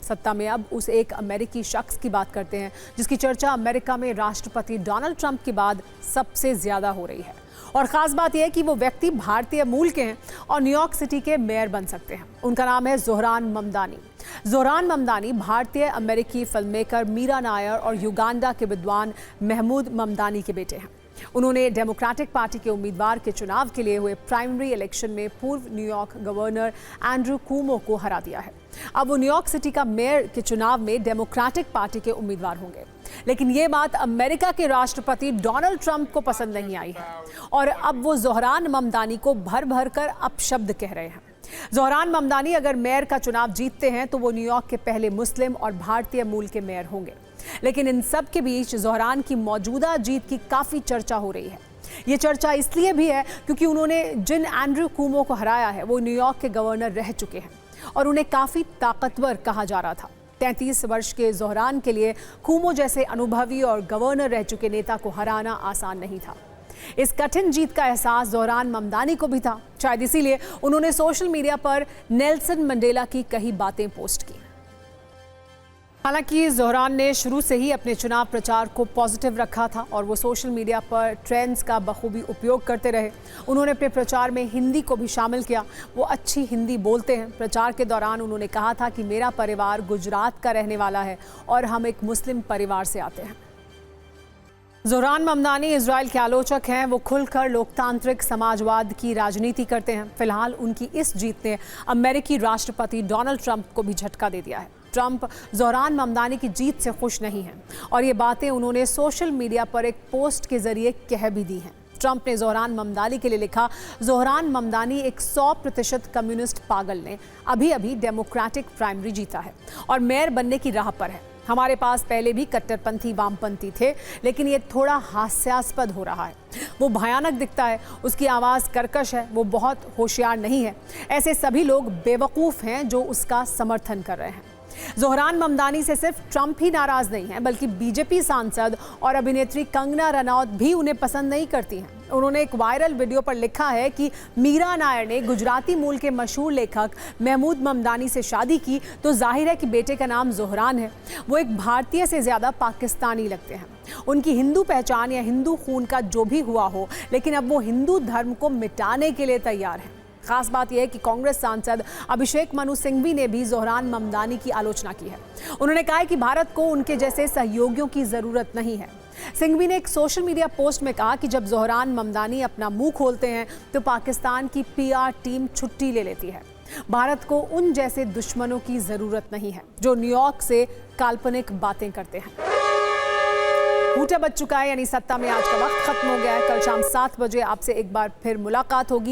सत्ता में अब उस एक अमेरिकी शख्स की बात करते हैं जिसकी चर्चा अमेरिका में राष्ट्रपति डोनाल्ड ट्रंप के बाद सबसे ज्यादा हो रही है। और खास बात यह है कि वो व्यक्ति भारतीय मूल के हैं और न्यूयॉर्क सिटी के मेयर बन सकते हैं। उनका नाम है ज़ोहरान ममदानी। ज़ोहरान ममदानी भारतीय अमेरिकी फिल्ममेकर मीरा नायर और युगांडा के विद्वान महमूद ममदानी के बेटे हैं। उन्होंने डेमोक्रेटिक पार्टी के उम्मीदवार के चुनाव के लिए हुए प्राइमरी इलेक्शन में पूर्व न्यूयॉर्क गवर्नर एंड्रू कुओमो को हरा दिया है। अब वो न्यूयॉर्क सिटी का मेयर के चुनाव में डेमोक्रेटिक पार्टी के उम्मीदवार होंगे। लेकिन ये बात अमेरिका के राष्ट्रपति डोनाल्ड ट्रंप को पसंद नहीं आई है और अब वो ज़ोहरान ममदानी को भर भर कर अपशब्द कह रहे हैं। ज़ोहरान ममदानी अगर मेयर का चुनाव जीतते हैं तो वो न्यूयॉर्क के पहले मुस्लिम और भारतीय मूल के मेयर होंगे। लेकिन इन सब के बीच ज़ोहरान की मौजूदा जीत की काफ़ी चर्चा हो रही है। ये चर्चा इसलिए भी है क्योंकि उन्होंने जिन एंड्रू कुओमो को हराया है वो न्यूयॉर्क के गवर्नर रह चुके हैं और उन्हें काफ़ी ताकतवर कहा जा रहा था। 33 वर्ष के ज़ोहरान के लिए कुओमो जैसे अनुभवी और गवर्नर रह चुके नेता को हराना आसान नहीं था। इस कठिन जीत का एहसास ज़ोहरान ममदानी को भी था। शायद इसीलिए उन्होंने सोशल मीडिया पर नेल्सन मंडेला की कई बातें पोस्ट की। हालांकि ज़ोहरान ने शुरू से ही अपने चुनाव प्रचार को पॉजिटिव रखा था और वो सोशल मीडिया पर ट्रेंड्स का बखूबी उपयोग करते रहे। उन्होंने अपने प्रचार में हिंदी को भी शामिल किया। वो अच्छी हिंदी बोलते हैं। प्रचार के दौरान उन्होंने कहा था कि मेरा परिवार गुजरात का रहने वाला है और हम एक मुस्लिम परिवार से आते हैं। ज़ोहरान ममदानी इजराइल के आलोचक हैं। वो खुलकर लोकतांत्रिक समाजवाद की राजनीति करते हैं। फिलहाल उनकी इस जीत ने अमेरिकी राष्ट्रपति डोनाल्ड ट्रंप को भी झटका दे दिया है। ट्रंप ज़ोहरान ममदानी की जीत से खुश नहीं हैं और ये बातें उन्होंने सोशल मीडिया पर एक पोस्ट के जरिए कह भी दी हैं। ट्रंप ने ज़ोहरान ममदानी के लिए लिखा, ज़ोहरान ममदानी एक 100% कम्युनिस्ट पागल ने अभी डेमोक्रेटिक प्राइमरी जीता है और मेयर बनने की राह पर है। हमारे पास पहले भी कट्टरपंथी वामपंथी थे, लेकिन ये थोड़ा हास्यास्पद हो रहा है। वो भयानक दिखता है, उसकी आवाज़ कर्कश है, वो बहुत होशियार नहीं है। ऐसे सभी लोग बेवकूफ़ हैं जो उसका समर्थन कर रहे हैं। ज़ोहरान ममदानी से सिर्फ ट्रंप ही नाराज नहीं है बल्कि बीजेपी सांसद और अभिनेत्री कंगना रनौत भी उन्हें पसंद नहीं करती हैं। उन्होंने एक वायरल वीडियो पर लिखा है कि मीरा नायर ने गुजराती मूल के मशहूर लेखक महमूद ममदानी से शादी की तो जाहिर है कि बेटे का नाम ज़ोहरान है। वो एक भारतीय से ज़्यादा पाकिस्तानी लगते हैं। उनकी हिंदू पहचान या हिंदू खून का जो भी हुआ हो, लेकिन अब वो हिंदू धर्म को मिटाने के लिए तैयार हैं। खास बात यह है कि कांग्रेस सांसद अभिषेक मनु सिंघवी ने भी ज़ोहरान ममदानी की आलोचना की है। उन्होंने कहा है कि भारत को उनके जैसे सहयोगियों की ज़रूरत नहीं है। सिंघवी ने एक सोशल मीडिया पोस्ट में कहा कि जब ज़ोहरान ममदानी अपना मुंह खोलते हैं तो पाकिस्तान की PR टीम छुट्टी ले लेती है। भारत को उन जैसे दुश्मनों की ज़रूरत नहीं है जो न्यूयॉर्क से काल्पनिक बातें करते हैं। बच चुका है, यानी सत्ता में आज का वक्त खत्म हो गया है। कल शाम 7 बजे आपसे एक बार फिर मुलाकात होगी।